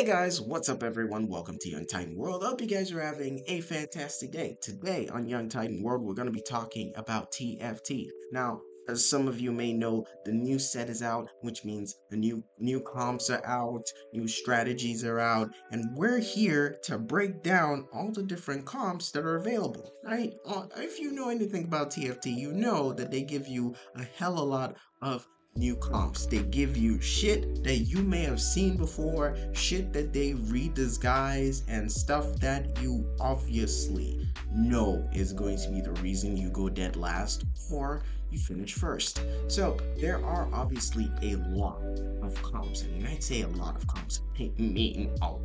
Hey guys, what's up everyone? Welcome to Young Titan World. Hope you guys are having a fantastic day. Today on Young Titan World, we're going to be talking about TFT. Now, as some of you may know, the new set is out, which means the new comps are out, new strategies are out, and we're here to break down all the different comps that are available, right? If you know anything about TFT, you know that they give you a hell of a lot of new comps. They give you shit that you may have seen before, shit that they redisguise, and stuff that you obviously know is going to be the reason you go dead last or you finish first. So there are obviously a lot of comps, and when I say a lot of comps, I mean a lot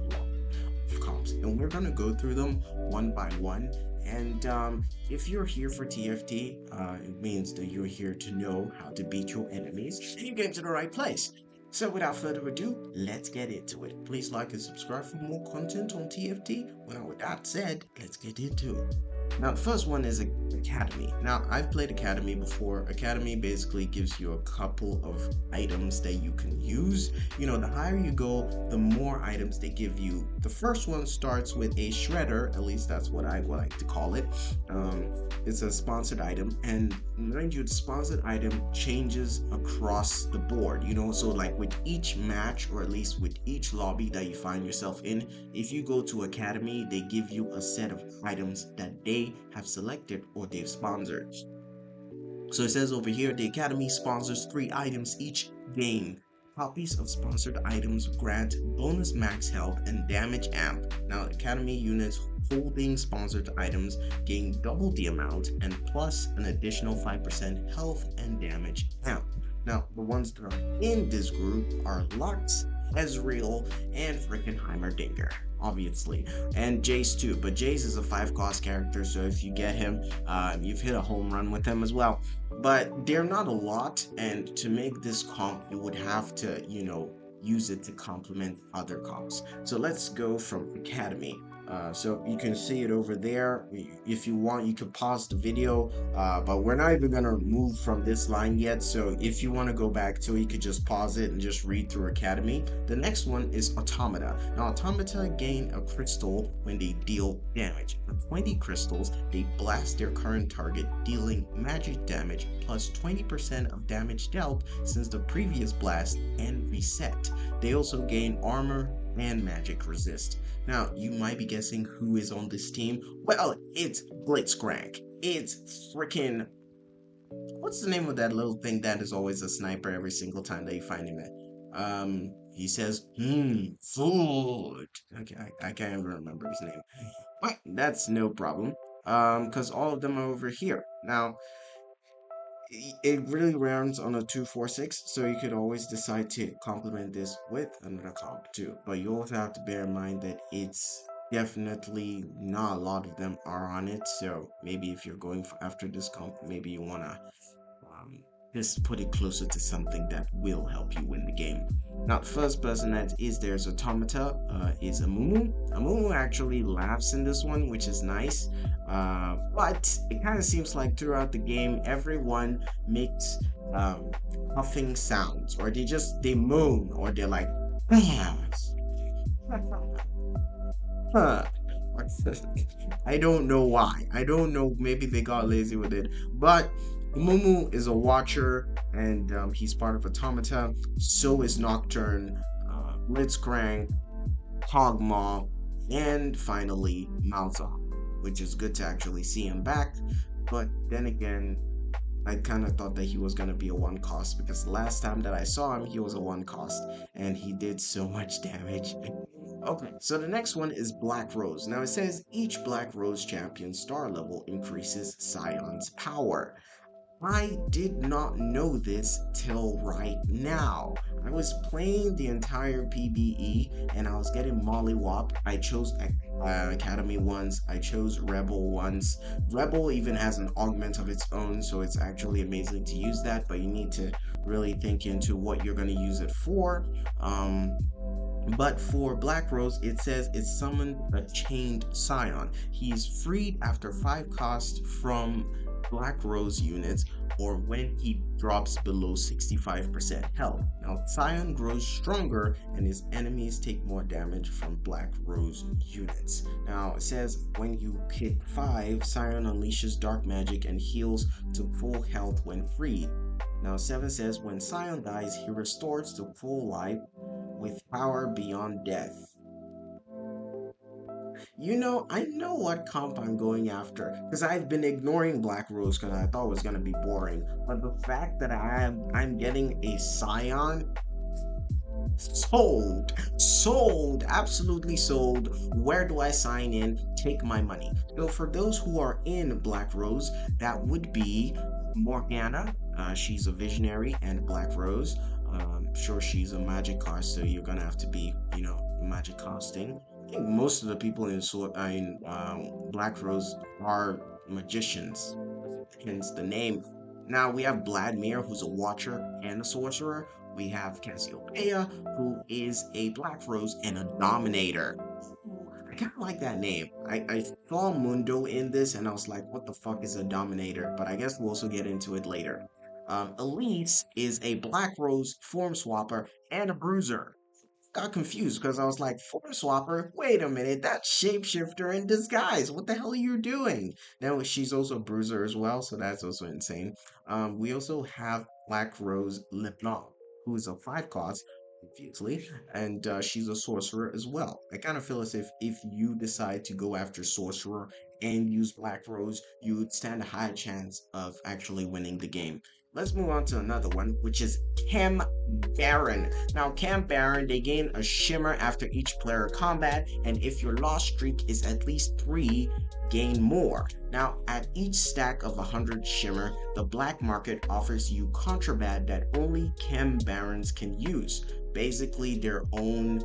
of comps, and we're gonna go through them one by one. And if you're here for TFT, it means that you're here to know how to beat your enemies, and you get to the right place. So without further ado, let's get into it. Please like and subscribe for more content on TFT. Well, with that said, let's get into it. Now, the first one is Academy. Now, I've played Academy before. Academy basically gives you a couple of items that you can use. You know, the higher you go, the more items they give you. The first one starts with a shredder, at least that's what I like to call it. It's a sponsored item, and mind you, the sponsored item changes across the board. You know, so like with each match, or at least with each lobby that you find yourself in, if you go to Academy, they give you a set of items that they have selected or they've sponsored. So it says over here, the Academy sponsors 3 items each game. Copies of sponsored items grant bonus max health and damage amp. Now, Academy units holding sponsored items gain double the amount and plus an additional 5% health and damage amp. Now, the ones that are in this group are Lux, Ezreal, and frickin' Heimerdinger, obviously, and Jace too. But Jace is a 5-cost character, so if you get him, you've hit a home run with him as well. But they're not a lot, and to make this comp, you would have to, you know, use it to complement other comps. So let's go from Academy. So you can see it over there. If you want, you can pause the video, but we're not even gonna move from this line yet. So if you want to go back to it, you could just pause it and just read through Academy. The next one is Automata. Now, Automata gain a crystal when they deal damage. For 20 crystals, they blast their current target, dealing magic damage plus 20% of damage dealt since the previous blast and reset. They also gain armor and magic resist. Now, you might be guessing who is on this team. Well, it's Blitzcrank. It's freaking... What's the name of that little thing that is always a sniper every single time that you find him at? He says, food. Okay, I can't even remember his name. But that's no problem. Because all of them are over here. Now, it really rounds on a 2-4-6, so you could always decide to complement this with another comp too. But you also have to bear in mind that it's definitely not a lot of them are on it. So maybe if you're going after this comp, maybe you wanna just put it closer to something that will help you win the game. Now, the first person that is there's Automata is Amumu. Amumu actually laughs in this one, which is nice. But it kind of seems like throughout the game, everyone makes puffing sounds, or they moan, or they're like, I don't know why. I don't know. Maybe they got lazy with it, but Mumu is a watcher, and he's part of Automata. So is Nocturne, Blitzcrank, Hogmaw, and finally Malza, which is good to actually see him back. But then again, I kind of thought that he was going to be a 1-cost, because the last time that I saw him, he was a 1-cost, and he did so much damage. Okay, so the next one is Black Rose. Now, it says each Black Rose champion star level increases Scion's power. I did not know this till right now. I was playing the entire PBE and I was getting mollywopped. I chose Academy once, I chose Rebel once. Rebel even has an augment of its own, so it's actually amazing to use that, but you need to really think into what you're going to use it for. But for Black Rose, it says it summoned a chained Scion. He's freed after 5 costs from Black Rose units or when he drops below 65% health. Now, Scion grows stronger and his enemies take more damage from Black Rose units. Now, it says when you hit 5, Scion unleashes dark magic and heals to full health when freed. Now, 7 says when Scion dies, he restores to full life with power beyond death. I know what comp I'm going after because I've been ignoring Black Rose because I thought it was gonna be boring. But the fact that I'm getting a Scion, sold, absolutely sold. Where do I sign in? Take my money. So for those who are in Black Rose, that would be Morgana. She's a visionary and Black Rose. Sure, she's a magic cost, so you're gonna have to be, magic costing. I think most of the people in Black Rose are magicians, hence the name. Now we have Vladimir, who's a watcher and a sorcerer. We have Cassiopeia, who is a Black Rose and a dominator. I kind of like that name. I saw Mundo in this and I was like, what the fuck is a dominator? But I guess we'll also get into it later. Elise is a Black Rose form swapper and a bruiser. Got confused because I was like, form swapper? Wait a minute, that's shapeshifter in disguise. What the hell are you doing? Now she's also a bruiser as well, so that's also insane. We also have Black Rose Leblanc, who is a 5 cost, obviously, and she's a sorcerer as well. I kind of feel as if you decide to go after sorcerer and use Black Rose, you would stand a high chance of actually winning the game. Let's move on to another one, which is Chem Baron. Now, Chem Baron, they gain a shimmer after each player combat, and if your loss streak is at least 3, gain more. Now, at each stack of 100 shimmer, the black market offers you contraband that only Chem Barons can use. Basically, their own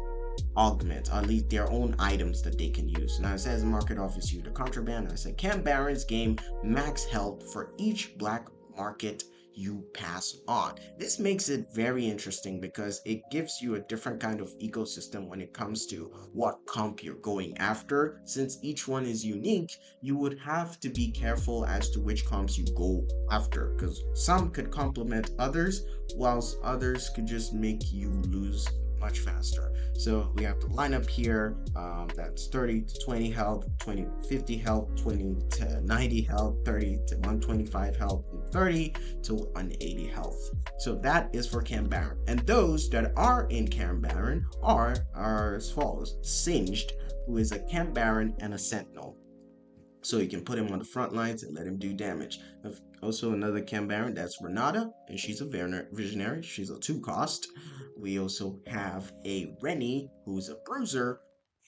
augment, or at least their own items that they can use. Now, it says the market offers you the contraband. I said Chem Barons gain max health for each black market you pass on. This makes it very interesting because it gives you a different kind of ecosystem when it comes to what comp you're going after. Since each one is unique, you would have to be careful as to which comps you go after, because some could complement others, whilst others could just make you lose much faster. So we have to line up here. That's 30 to 20 health, 20 to 50 health, 20 to 90 health, 30 to 125 health, and 30 to 180 health. So that is for Chem Baron. And those that are in Chem Baron are as follows: Singed, who is a Chem Baron and a Sentinel. So you can put him on the front lines and let him do damage. Also another Chem Baron, that's Renata, and she's a visionary. She's a 2 cost. We also have a Rennie, who's a bruiser,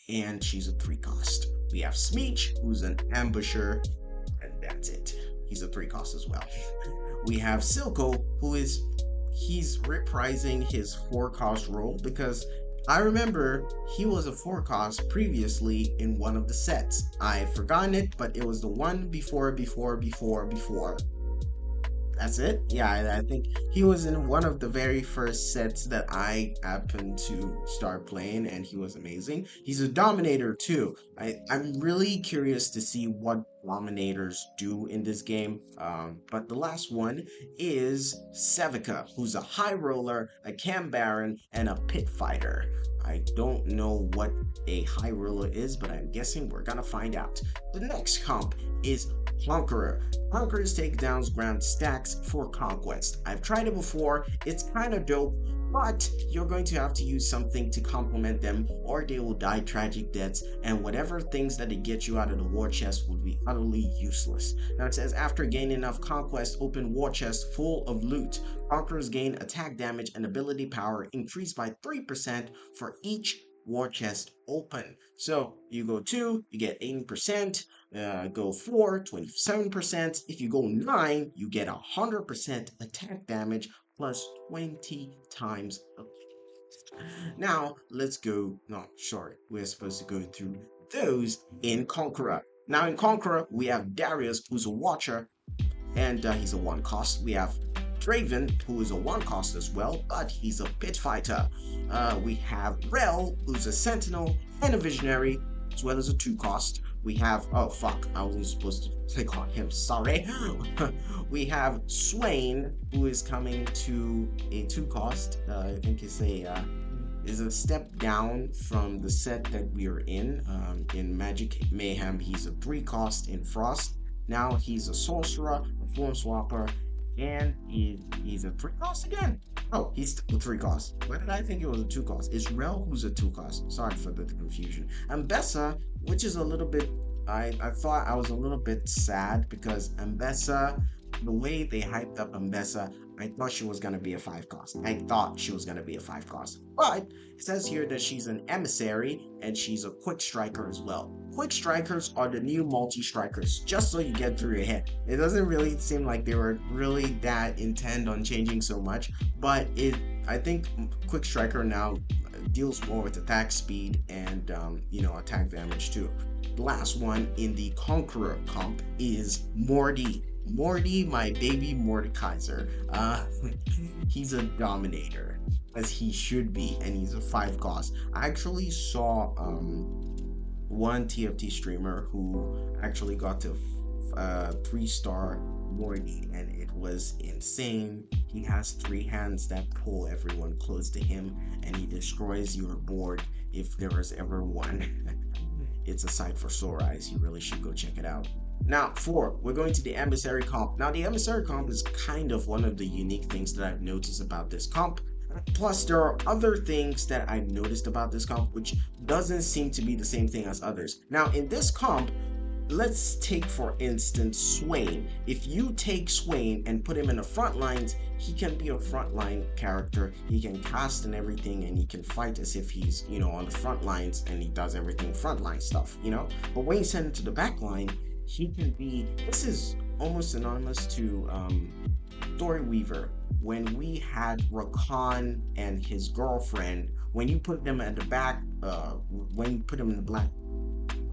and she's a 3 cost. We have Smeech, who's an ambusher, and that's it. He's a 3 cost as well. We have Silco, he's reprising his 4 cost role because I remember he was a 4 cost previously in one of the sets. I've forgotten it, but it was the one before. That's it? Yeah, I think he was in one of the very first sets that I happened to start playing, and he was amazing. He's a Dominator too. I'm really curious to see what Dominators do in this game. But the last one is Sevica, who's a High Roller, a Chem Baron, and a Pit Fighter. I don't know what a High Roller is, but I'm guessing we're gonna find out. The next comp is Conqueror. Conqueror's takedowns grant stacks for Conquest. I've tried it before, it's kind of dope, but you're going to have to use something to complement them or they will die tragic deaths, and whatever things that they get you out of the war chest would be utterly useless. Now it says after gaining enough Conquest, open war chest full of loot. Conquerors gain attack damage and ability power increased by 3% for each war chest open. So you go 2, you get 80%, go 4, 27%. If you go 9, you get 100% attack damage plus 20 times. Now let's go. No, sorry, we're supposed to go through those in Conqueror. Now in Conqueror, we have Darius, who's a watcher, and he's a 1 cost. We have Draven, who is a 1 cost as well, but he's a pit fighter. We have Rel, who's a sentinel and a visionary. as well as a 2 cost. We have, oh fuck, I wasn't supposed to click on him, sorry. We have Swain, who is coming to a 2 cost. I think is a step down from the set that we are in. In Magic Mayhem, he's a 3 cost in Frost. Now he's a sorcerer, a form swapper, and he's a 3 cost again. Oh, he's a 3 cost. Why did I think it was a 2 cost? It's Rel who's a 2 cost. Sorry for the confusion. And Bessa, which is a little bit, I thought I was a little bit sad because Ambessa, the way they hyped up Ambessa, I thought she was gonna be a 5 cost. I thought she was gonna be a 5 cost. But it says here that she's an emissary and she's a quick striker as well. Quick strikers are the new multi-strikers, just so you get through your head. It doesn't really seem like they were really that intent on changing so much, but I think quick striker now deals more with attack speed and attack damage too. The last one in the Conqueror comp is Morty. Morty, my baby Mordekaiser. He's a dominator, as he should be, and he's a 5 cost. I actually saw one TFT streamer who actually got to 3-star Morty, and it was insane. He has 3 hands that pull everyone close to him, and he destroys your board if there was ever one. It's a sight for sore eyes. You really should go check it out. Now, 4, we're going to the Emissary comp. Now, the Emissary comp is kind of one of the unique things that I've noticed about this comp. Plus, there are other things that I've noticed about this comp, which doesn't seem to be the same thing as others. Now, in this comp, let's take, for instance, Swain. If you take Swain and put him in the front lines, he can be a frontline character. He can cast and everything, and he can fight as if he's, on the front lines, and he does everything frontline stuff, But when you send him to the back line, he can be, this is almost synonymous to Story Weaver. When we had Rakan and his girlfriend, when you put them at the back, when you put them in the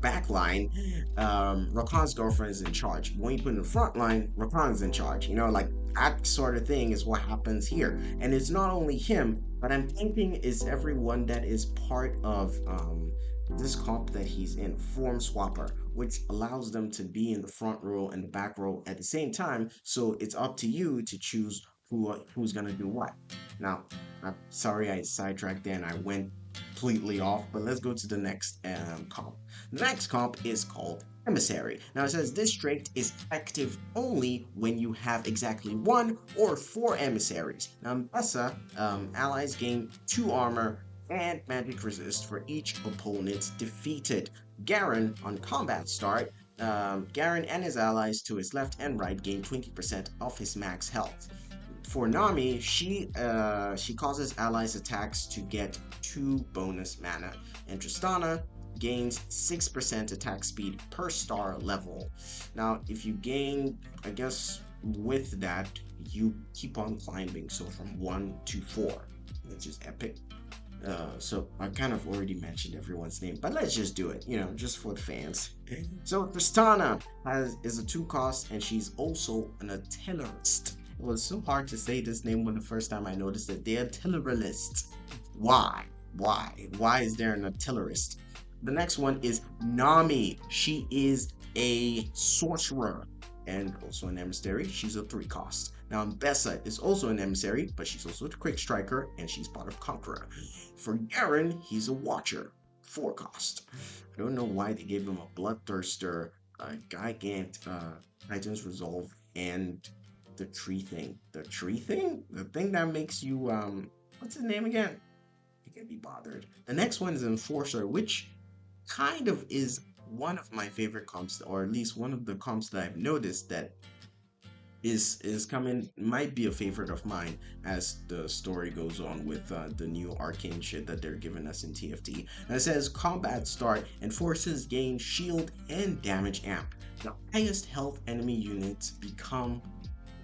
back line, Rakan's girlfriend is in charge. When you put in the front line, Rakan's in charge. Like that sort of thing is what happens here. And it's not only him, but I'm thinking is everyone that is part of this comp that he's in, Form Swapper, which allows them to be in the front row and the back row at the same time. So it's up to you to choose who's gonna do what. Now, I'm sorry I sidetracked there and I went completely off, but let's go to the next comp. The next comp is called Emissary. Now it says this trait is active only when you have exactly 1 or 4 emissaries. Now Bessa, allies gain 2 armor and magic resist for each opponent defeated. Garen, on combat start, Garen and his allies to his left and right gain 20% of his max health. For Nami, she causes allies attacks to get 2 bonus mana, and Tristana gains 6% attack speed per star level. Now, if you gain, I guess with that, you keep on climbing, so from 1 to 4, which is epic. So I kind of already mentioned everyone's name, but let's just do it, just for the fans. So Tristana is a 2 cost, and she's also an artillerist. It was so hard to say this name when the first time I noticed it. The artillerist. Why? Why is there an artillerist? The next one is Nami. She is a sorcerer and also an emissary. She's a 3 cost. Now Bessa is also an emissary, but she's also a quick striker, and she's part of Conqueror. For Garen, he's a watcher, 4 cost. I don't know why they gave him a bloodthirster, Gigant, Titan's Resolve, and the tree thing. The tree thing? The thing that makes you, what's his name again? I can't be bothered. The next one is Enforcer, which kind of is one of my favorite comps, or at least one of the comps that I've noticed that is coming, might be a favorite of mine as the story goes on with the new Arcane shit that they're giving us in TFT. And it says combat start, and forces gain shield and damage amp. The highest health enemy units become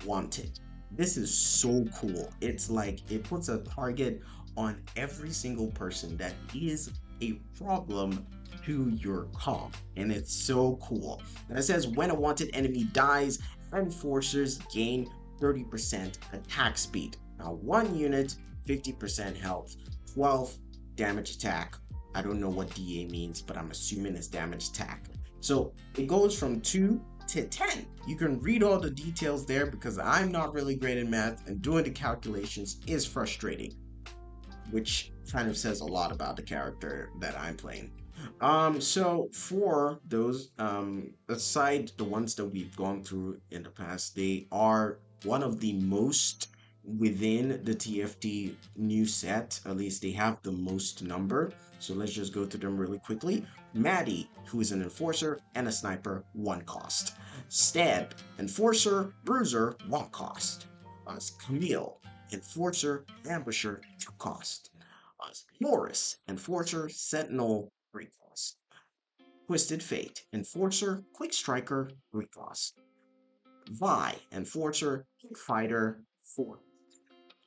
wanted. This is so cool. It's like it puts a target on every single person that is a problem to your comp, and it's so cool. And it says when a wanted enemy dies, enforcers gain 30% attack speed. Now 1 unit, 50% health, 12 damage attack, I don't know what DA means, but I'm assuming it's damage tack. So it goes from 2 to 10. You can read all the details there because I'm not really great in math and doing the calculations is frustrating, which kind of says a lot about the character that I'm playing. So for those, aside the ones that we've gone through in the past, they are one of the most within the TFT new set. At least they have the most number. So let's just go through them really quickly. Maddie, who is an enforcer and a sniper, 1 cost. Stab, enforcer, bruiser, 1 cost. Camille, enforcer, ambusher, 2 cost. Morris, enforcer, sentinel, 3 cost. Twisted Fate, enforcer, quick striker, 3 cost. Vi, enforcer, quick fighter, 4.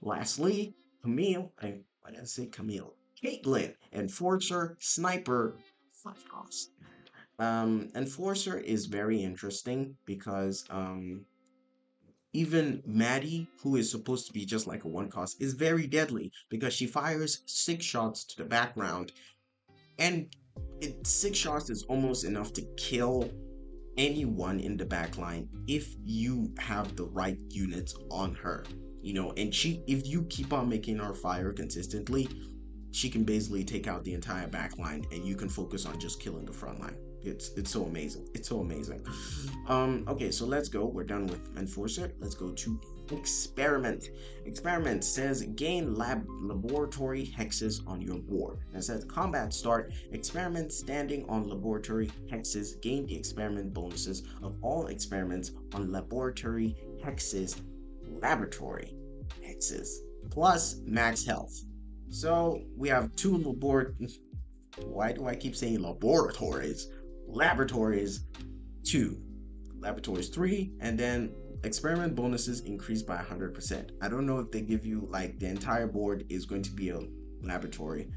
Lastly, Camille, why did I say Camille? Caitlin, enforcer, sniper, 5 cost. Enforcer is very interesting because even Maddie, who is supposed to be just like a 1 cost, is very deadly because she fires 6 shots to the background, and 6 shots is almost enough to kill anyone in the backline if you have the right units on her. And if you keep on making her fire consistently, she can basically take out the entire backline and you can focus on just killing the front line. It's so amazing. It's so amazing. Okay, so let's go. We're done with enforcer. Let's go to experiment. Experiment says gain laboratory hexes on your board. And says combat start. Experiment standing on laboratory hexes gain the experiment bonuses of all experiments on laboratory hexes plus max health. So we have 2 why do I keep saying laboratories? Laboratories 2, laboratories 3, and then experiment bonuses increased by 100%. I don't know if they give you like the entire board is going to be a laboratory,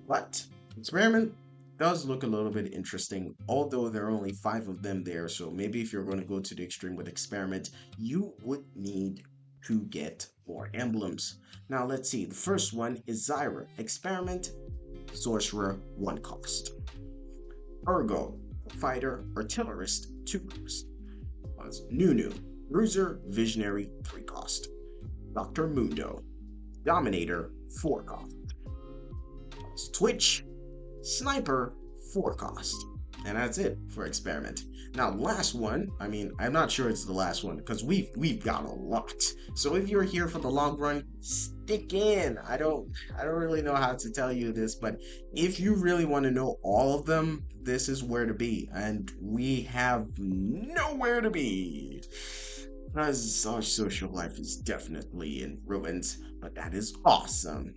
but experiment does look a little bit interesting, although there are only 5 of them there. So maybe if you're going to go to the extreme with experiment, you would need to get more emblems. Now let's see. The first one is Zyra, experiment, sorcerer, 1 cost. Ergo, fighter, artillerist, 2 cost. Nunu, bruiser, visionary, 3 cost. Dr. Mundo, dominator, 4 cost. Twitch, sniper, 4 cost. And that's it for experiment. Now, last one, I'm not sure it's the last one because we've got a lot. So if you're here for the long run, stick in. I don't really know how to tell you this, but if you really want to know all of them, this is where to be. And we have nowhere to be because our social life is definitely in ruins, but that is awesome.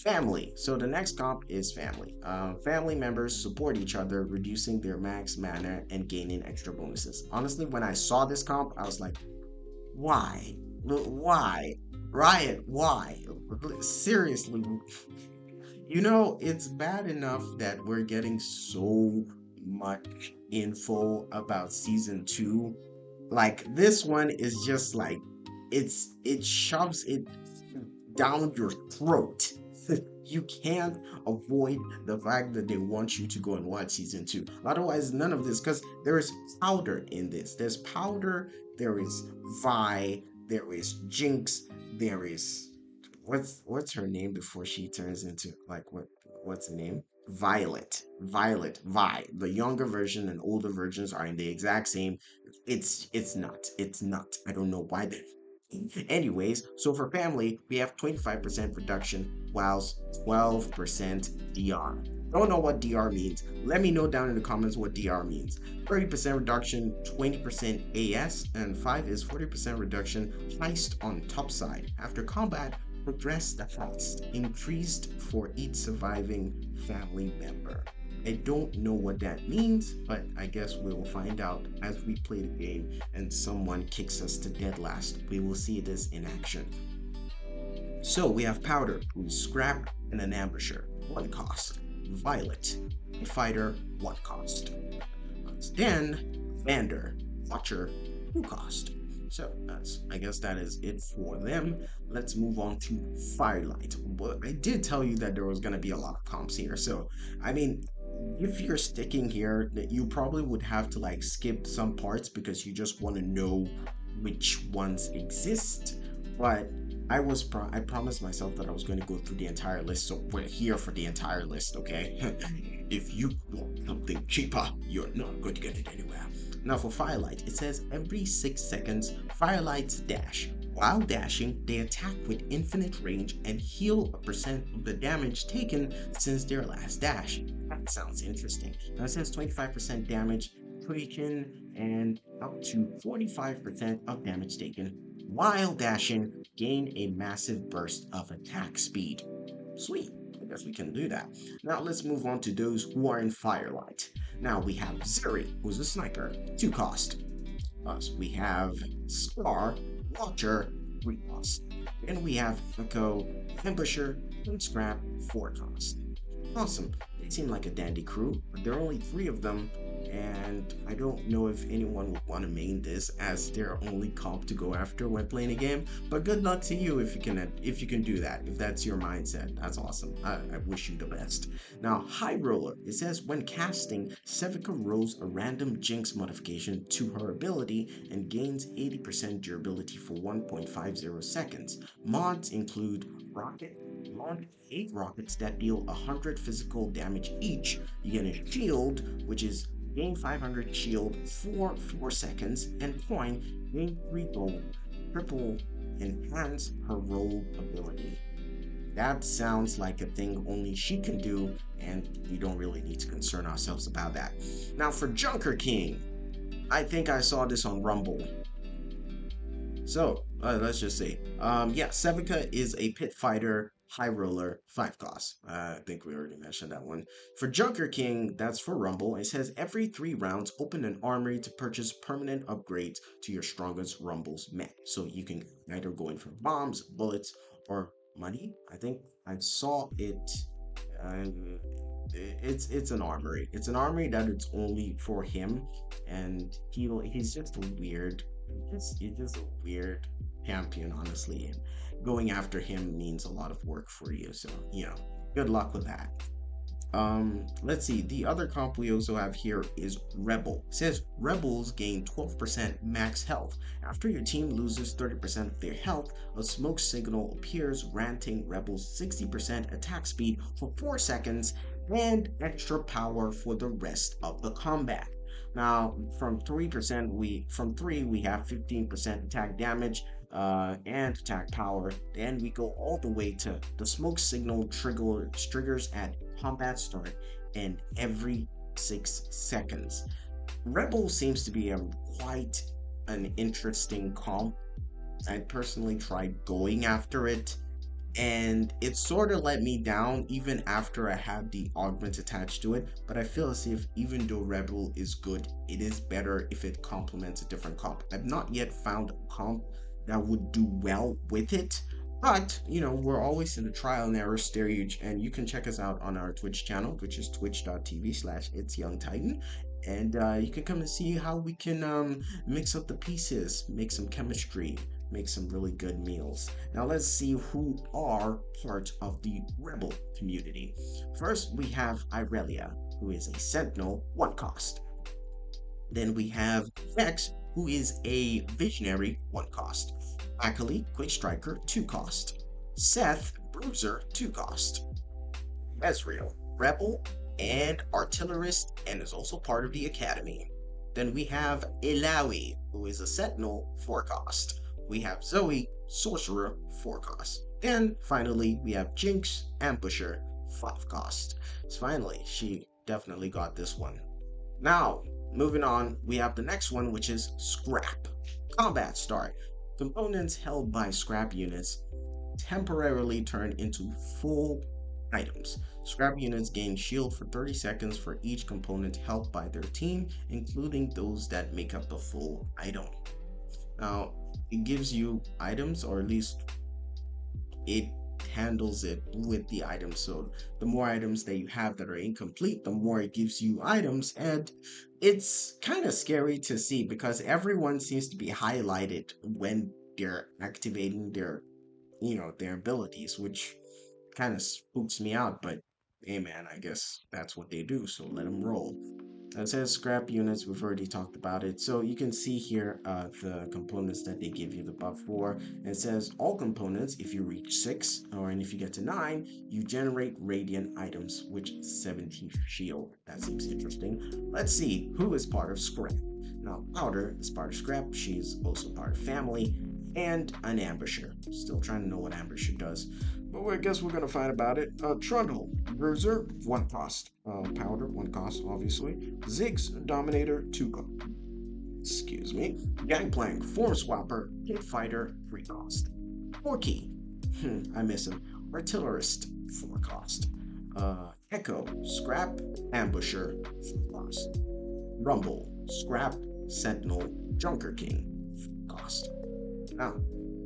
Family. So the next comp is family. Family members support each other, reducing their max mana and gaining extra bonuses. Honestly, when I saw this comp, I was like, why? Why? Riot, why? Seriously. It's bad enough that we're getting so much info about season 2. Like, this one is just like, it shoves it down your throat. You can't avoid the fact that they want you to go and watch season 2. Otherwise, none of this, because there is powder in this. There's powder, there is Vi, there is Jinx, there is what's her name before she turns into what's the name? Violet, Vi. The younger version and older versions are in the exact same. It's not. I don't know why they. Anyways, so for family, we have 25% reduction whilst 12% DR. Don't know what DR means? Let me know down in the comments what DR means. 30% reduction, 20% AS, and 5 is 40% reduction heist on top side. After combat, progress the heist, increased for each surviving family member. I don't know what that means, but I guess we will find out as we play the game and someone kicks us to dead last. We will see this in action. So we have Powder, who's scrap and an ambusher, 1 cost. Violet, a fighter, 1 cost. Then Vander, Watcher, 2 cost. So I guess that is it for them. Let's move on to Firelight. But I did tell you that there was going to be a lot of comps here. So, I mean, if you're sticking here, that you probably would have to like skip some parts because you just want to know which ones exist. But I promised myself that I was going to go through the entire list, so we're here for the entire list, okay? If you want something cheaper, you're not going to get it anywhere. Now for Firelight, it says every 6 seconds, Firelights dash. While dashing, they attack with infinite range and heal a percent of the damage taken since their last dash. That sounds interesting. Now it says 25% damage taken and up to 45% of damage taken. While dashing, gain a massive burst of attack speed. Sweet. I guess we can do that. Now let's move on to those who are in Firelight. Now we have Zuri, who's a sniper, 2 cost. We have Scar, Watcher, 3 cost. Then we have Echo, Ambusher, and Scrap, 4 cost. Awesome. They seem like a dandy crew, but there are only 3 of them, and I don't know if anyone would want to main this as their only comp to go after when playing a game. But good luck to you if you can do that. If that's your mindset, that's awesome. I wish you the best. Now, High Roller. It says when casting, Sevica rolls a random Jinx modification to her ability and gains 80% durability for 1.50 seconds. Mods include Rocket. Launch 8 rockets that deal 100 physical damage each. You get a shield, which is gain 500 shield for 4 seconds, and coin, gain 3 gold. Triple enhance her roll ability. That sounds like a thing only she can do, and we don't really need to concern ourselves about that. Now for Junker King, I think I saw this on Rumble. So let's just say, yeah, Sevica is a pit fighter, high roller, 5 cost. I think we already mentioned that one. For Junker King, that's for Rumble. It says every 3 rounds, open an armory to purchase permanent upgrades to your strongest Rumble's mech. So you can either go in for bombs, bullets, or money. I think I saw it. Um, it's an armory. It's an armory that it's only for him, and he's just weird. He's just a weird champion, honestly. And going after him means a lot of work for you. So, good luck with that. Let's see. The other comp we also have here is Rebel. It says Rebels gain 12% max health. After your team loses 30% of their health, a smoke signal appears, granting Rebels 60% attack speed for 4 seconds and extra power for the rest of the combat. Now, from 3% from 3 we have 15% attack damage and attack power. Then we go all the way to the smoke signal triggers at combat start and every 6 seconds. Rebel seems to be quite an interesting comp. I personally tried going after it, and it sort of let me down even after I had the augment attached to it. But I feel as if even though Rebel is good, it is better if it complements a different comp. I've not yet found a comp that would do well with it, but we're always in the trial and error stage, and you can check us out on our Twitch channel, which is twitch.tv/itsyoungtitan, and you can come and see how we can mix up the pieces, make some chemistry, make some really good meals. Now let's see who are part of the Rebel community. First, we have Irelia, who is a Sentinel, 1 cost. Then we have Vex, who is a Visionary, 1 cost. Akali, Quick Striker, 2 cost. Seth, Bruiser, 2 cost. Ezreal, Rebel, and Artillerist, and is also part of the Academy. Then we have Ilawi, who is a Sentinel, 4 cost. We have Zoe, Sorcerer, 4 cost. Then finally we have Jinx, Ambusher, 5 cost. So finally, she definitely got this one. Now, moving on, we have the next one, which is Scrap. Combat start. Components held by scrap units temporarily turn into full items. Scrap units gain shield for 30 seconds for each component held by their team, including those that make up the full item. Now, it gives you items, or at least it handles it with the items. So the more items that you have that are incomplete, the more it gives you items. And it's kind of scary to see because everyone seems to be highlighted when they're activating their, their abilities, which kind of spooks me out. But hey, man, I guess that's what they do. So let them roll. It says scrap units, we've already talked about it. So you can see here the components that they give you the buff for. And it says all components, if you reach 6, and if you get to 9, you generate radiant items, which 70 shield. That seems interesting. Let's see who is part of scrap. Now, Powder is part of scrap. She's also part of family and an ambusher. Still trying to know what ambusher does. But I guess we're gonna find about it. Trundle, Bruiser, 1 cost. Powder, 1 cost, obviously. Ziggs, Dominator, 2 cost. Excuse me. Gangplank, Form Swapper, Hit Fighter, 3 cost. Porky, I miss him. Artillerist, 4 cost. Echo, Scrap, Ambusher, 4 cost. Rumble, Scrap, Sentinel, Junker King, 4 cost. Now,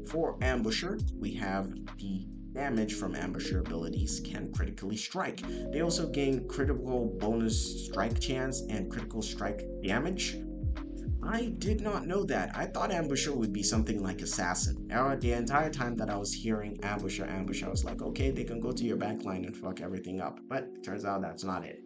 for Ambusher, we have the damage from ambusher abilities can critically strike. They also gain critical bonus strike chance and critical strike damage. I did not know that. I thought ambusher would be something like assassin. The entire time that I was hearing ambusher, I was like, okay, they can go to your backline and fuck everything up. But it turns out that's not it.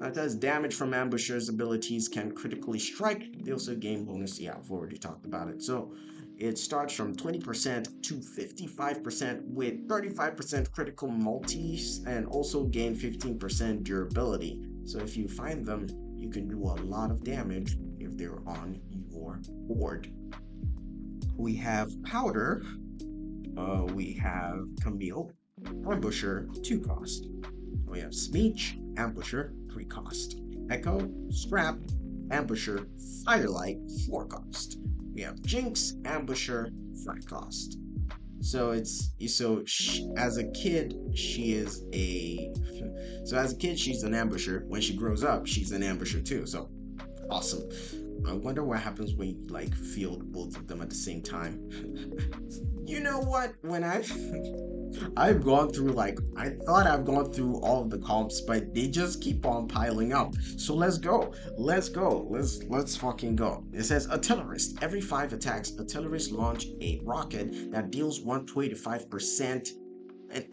It does damage from ambusher's abilities can critically strike. They also gain bonus. Yeah, I've already talked about it. So it starts from 20% to 55% with 35% critical multis and also gain 15% durability. So if you find them, you can do a lot of damage if they're on your board. We have Powder. We have Camille. Ambusher, 2 cost. We have Smeech, Ambusher, 3 cost. Echo, Scrap, Ambusher, Firelight, 4 cost. We have Jinx, Ambusher, 5 cost. So as a kid, she's an ambusher. When she grows up, she's an ambusher too. So awesome. I wonder what happens when you like field both of them at the same time. You know what? I've gone through I thought I've gone through all of the comps, but they just keep on piling up. So let's go. Let's fucking go. It says Artillerist. Every 5 attacks, Artillerists launch a rocket that deals 125%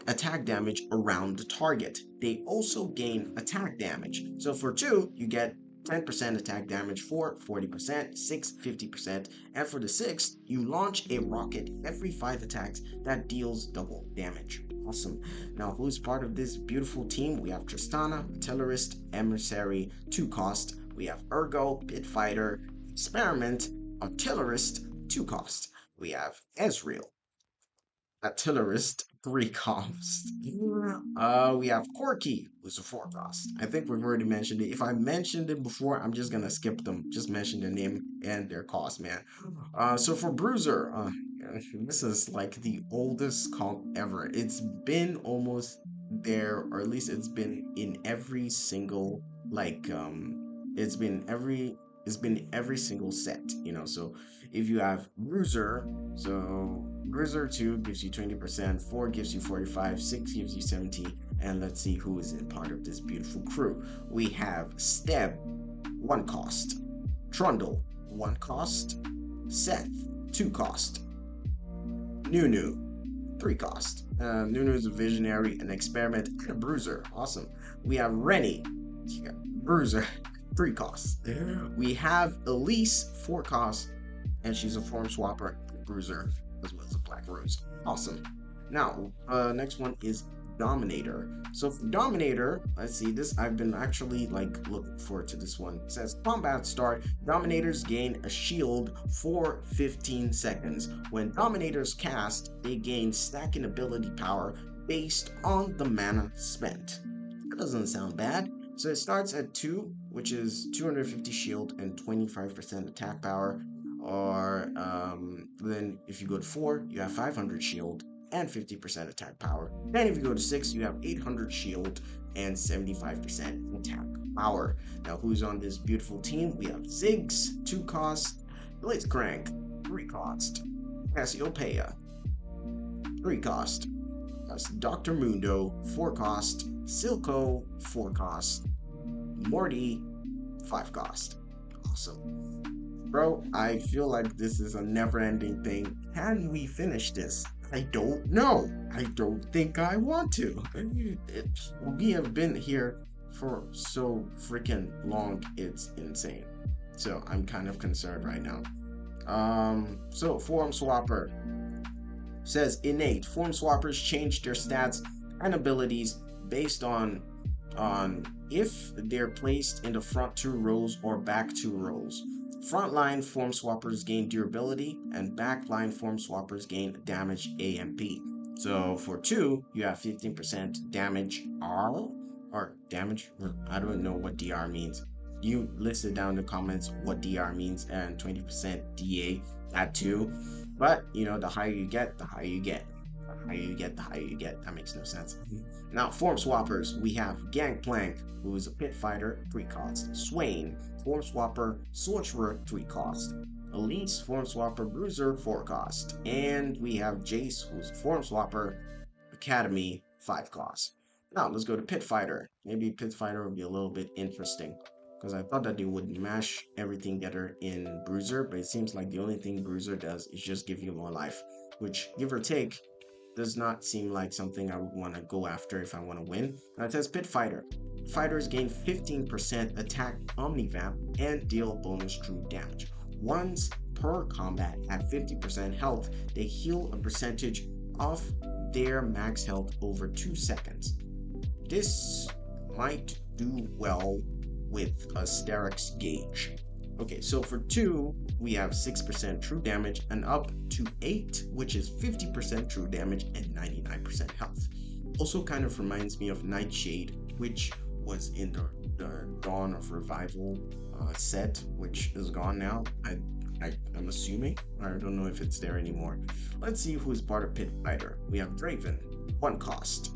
attack damage around the target. They also gain attack damage. So for 2, you get 10% attack damage, 4, 40%, 6, 50%, and for the 6th, you launch a rocket every 5 attacks that deals double damage. Awesome. Now, who's part of this beautiful team? We have Tristana, Artillerist, Emissary, 2 cost. We have Ergo, Pit Fighter, Experiment, Artillerist, 2 cost. We have Ezreal, Artillerist, 3 cost. We have Corky, who's a 4 cost. I think we've already mentioned it. If I mentioned it before, I'm just gonna skip them. Just mention their name and their cost, man. So for Bruiser, this is like the oldest comp ever. It's been almost there, or at least it's been in every single it's been every single set, so if you have Bruiser, so Bruiser 2 gives you 20%, 4 gives you 45, 6 gives you 70, and let's see who is in part of this beautiful crew. We have Steb, 1 cost, Trundle, 1 cost, Seth, 2 cost, Nunu, 3 cost. Nunu is a visionary, an experiment, and a bruiser. Awesome. We have Rennie, bruiser, 3 costs. We have Elise, 4 costs, and she's a form swapper, bruiser, as well as a black rose. Awesome. Now, next one is Dominator. So for Dominator, let's see this. I've been actually looking forward to this one. It says combat start. Dominators gain a shield for 15 seconds. When Dominators cast, they gain stacking ability power based on the mana spent. That doesn't sound bad. So it starts at 2, which is 250 shield and 25% attack power. Or then if you go to 4, you have 500 shield and 50% attack power. Then if you go to 6, you have 800 shield and 75% attack power. Now who's on this beautiful team? We have Ziggs, 2 cost, Blitzcrank, 3 cost, Cassiopeia, 3 cost, Dr. Mundo, 4 cost. Silco, 4 cost. Morty, 5 cost. Awesome. Bro, I feel like this is a never-ending thing. Can we finish this? I don't know. I don't think I want to. We have been here for so freaking long, it's insane. So I'm kind of concerned right now. So Form Swapper says innate. Form swappers change their stats and abilities based on if they're placed in the front 2 rows or back 2 rows. Frontline form swappers gain durability, and backline form swappers gain damage AMP. So for 2, you have 15% damage R or damage. I don't know what DR means. You listed down in the comments what DR means, and 20% DA at 2. But you know, the higher you get, the higher you get. The higher you get, the higher you get. That makes no sense. Now, form swappers, we have Gangplank, who is a pit fighter, 3 cost. Swain, form swapper, sorcerer, 3 cost. Elise, form swapper, bruiser, 4 cost. And we have Jace, who's a form swapper, academy, 5 cost. Now, let's go to pit fighter. Maybe pit fighter would be a little bit interesting, because I thought that they would mash everything together in bruiser, but it seems like the only thing bruiser does is just give you more life, which, give or take, does not seem like something I would want to go after if I want to win. Now it says Pit Fighter. Fighters gain 15% attack omnivamp and deal bonus true damage. Once per combat at 50% health, they heal a percentage of their max health over 2 seconds. This might do well with a Sterix gauge. Okay, so for 2, we have 6% true damage, and up to 8, which is 50% true damage and 99% health. Also kind of reminds me of Nightshade, which was in the Dawn of Revival set, which is gone now. I'm assuming. I don't know if it's there anymore. Let's see who's part of Pit Fighter. We have Draven, 1 cost.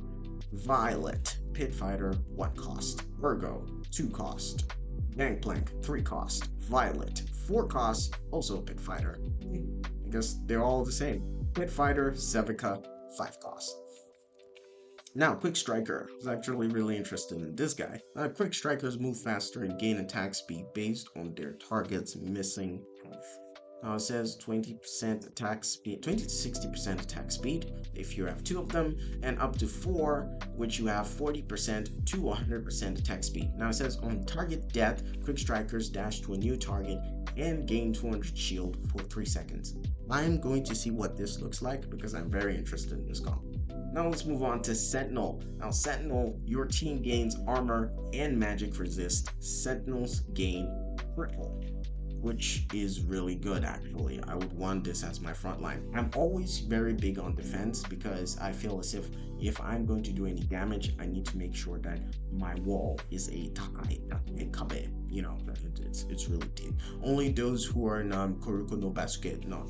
Violet, Pit Fighter, 1 cost. Virgo, 2 cost. Gangplank, 3 cost. Violet, 4 costs, also a Pit Fighter. I guess they're all the same. Pit Fighter, Sevica, 5 costs. Now, Quick Striker. I was actually really interested in this guy. Quick Strikers move faster and gain attack speed based on their target's missing health. It says 20% attack speed, 20 to 60% attack speed if you have 2 of them, and up to 4, which you have 40% to 100% attack speed. Now it says on target death, Quick Strikers dash to a new target and gain 200 shield for 3 seconds. I'm going to see what this looks like because I'm very interested in this comp. Now let's move on to Sentinel. Now Sentinel, your team gains armor and magic resist. Sentinels gain critical, which is really good actually. I would want this as my front line. I'm always very big on defense because I feel as if I'm going to do any damage, I need to make sure that my wall is a takai, kabe. You know, it's really deep. Only those who are in Koruko no Basket, not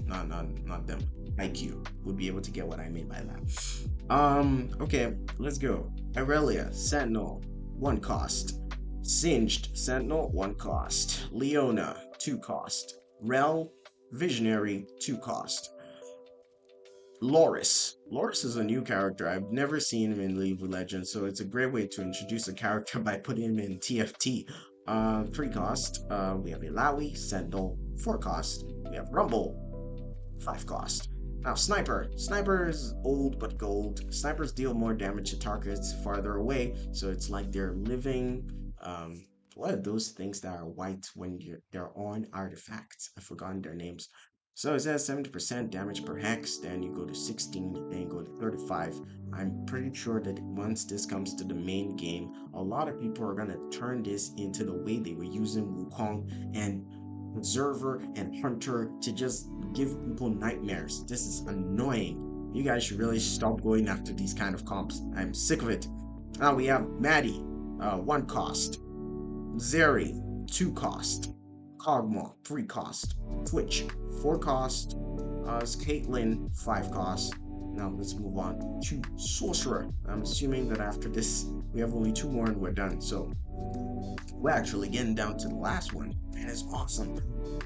them, IQ, would be able to get what I mean by that. Okay, let's go. Aurelia, Sentinel, 1 cost. Singed, Sentinel, 1 cost. Leona, 2 cost. Rel, Visionary, 2 cost. Loris. Loris is a new character. I've never seen him in League of Legends, so it's a great way to introduce a character by putting him in TFT. 3 cost. We have Ilawi, Sentinel, 4 cost. We have Rumble, 5 cost. Now, Sniper. Sniper is old but gold. Snipers deal more damage to targets farther away, so it's like they're living. What are those things that are white when they're on artifacts? I've forgotten their names. So it says 70% damage per hex, then you go to 16, then you go to 35. I'm pretty sure that once this comes to the main game, a lot of people are going to turn this into the way they were using Wukong and Observer and Hunter to just give people nightmares. This is annoying. You guys should really stop going after these kind of comps. I'm sick of it. Now we have Maddie, 1 cost. Zeri, 2 cost. Kog'Maw, 3 cost. Twitch, 4 cost. Caitlyn, 5 cost. Now let's move on to Sorcerer. I'm assuming that after this we have only 2 more and we're done. So we're actually getting down to the last one, and it's awesome.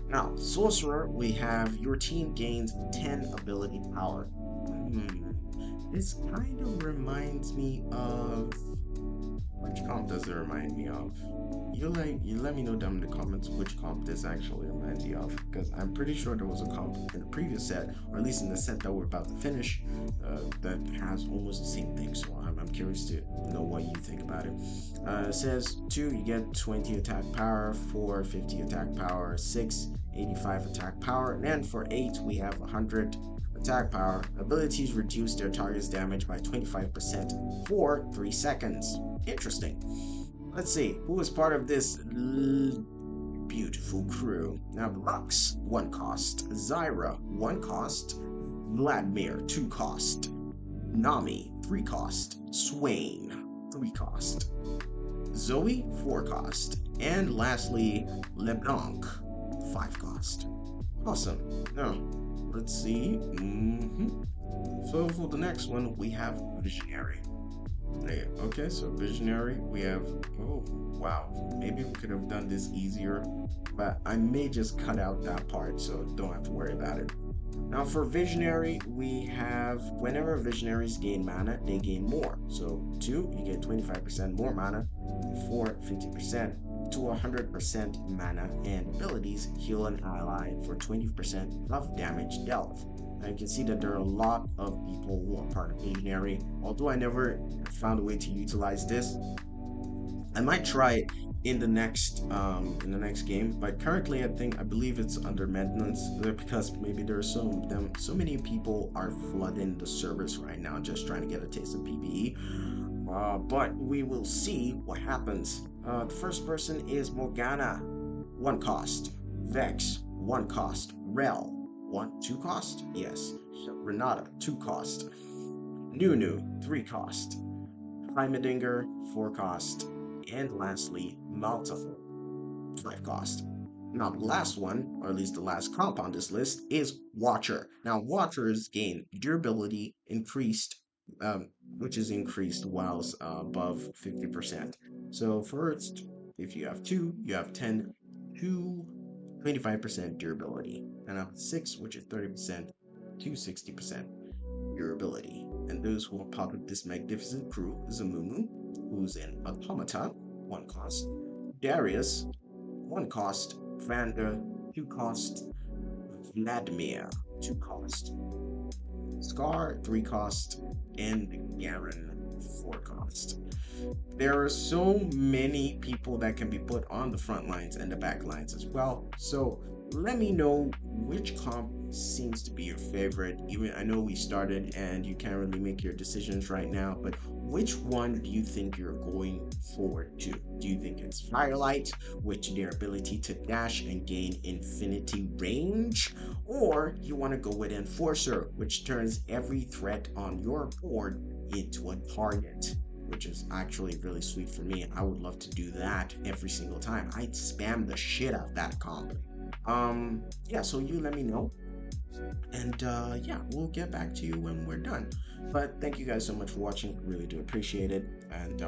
Now, Sorcerer, we have your team gains 10 ability power. This kind of reminds me of, which comp does it remind me of? You let me know down in the comments which comp this actually reminds you of, because I'm pretty sure there was a comp in the previous set, or at least in the set that we're about to finish, that has almost the same thing. So I'm curious to know what you think about it. It says 2, you get 20 attack power, 4, 50 attack power, 6, 85 attack power, and then for 8 we have 100 attack power. Abilities reduce their target's damage by 25% for 3 seconds. Interesting. Let's see, who is part of this beautiful crew? Now, Lux, 1 cost. Zyra, 1 cost. Vladimir, 2 cost. Nami, 3 cost. Swain, 3 cost. Zoe, 4 cost. And lastly, LeBlanc, 5 cost. Awesome. Now, let's see. So for the next one, we have Visionary. Okay, so Visionary, we have, oh, wow. Maybe we could have done this easier, but I may just cut out that part, so don't have to worry about it. Now for Visionary, we have, whenever Visionaries gain mana, they gain more. So 2, you get 25% more mana. 4, 50% to 100% mana, and abilities heal an ally for 20% of damage dealt. Now you can see that there are a lot of people who are part of Visionary. Although I never found a way to utilize this, I might try it in the next game, but currently I believe it's under maintenance, because maybe there are so many people are flooding the servers right now just trying to get a taste of PvE. But we will see what happens. The first person is Morgana, 1 cost. Vex, 1 cost. Rel, 2 cost? Yes. Renata, 2 cost. Nunu, 3 cost. Heimerdinger, 4 cost. And lastly, Malta, 5 cost. Now, the last one, or at least the last comp on this list, is Watcher. Now, Watchers gain durability increased, which is increased whilst above 50%. So, first, if you have 2, you have 10 to 25% durability. And up 6, which is 30% to 60% durability. And those who are part of this magnificent crew is Amumu, who's an Automata, 1 cost. Darius, 1 cost. Vander, 2 cost. Vladimir, 2 cost. Scar, 3 cost. And Garen, 4 cost. There are so many people that can be put on the front lines and the back lines as well. So let me know which comp seems to be your favorite. Even I know we started and you can't really make your decisions right now, but which one do you think you're going forward to? Do you think it's Firelight, with their ability to dash and gain infinity range? Or you want to go with Enforcer, which turns every threat on your board into a target? Which is actually really sweet for me. I would love to do that every single time. I'd spam the shit out of that comp. Yeah, so you let me know. And yeah, we'll get back to you when we're done. But thank you guys so much for watching. Really do appreciate it. And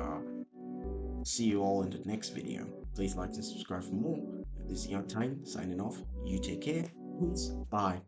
see you all in the next video. Please like and subscribe for more. This is Young Time signing off. You take care. Peace. Bye.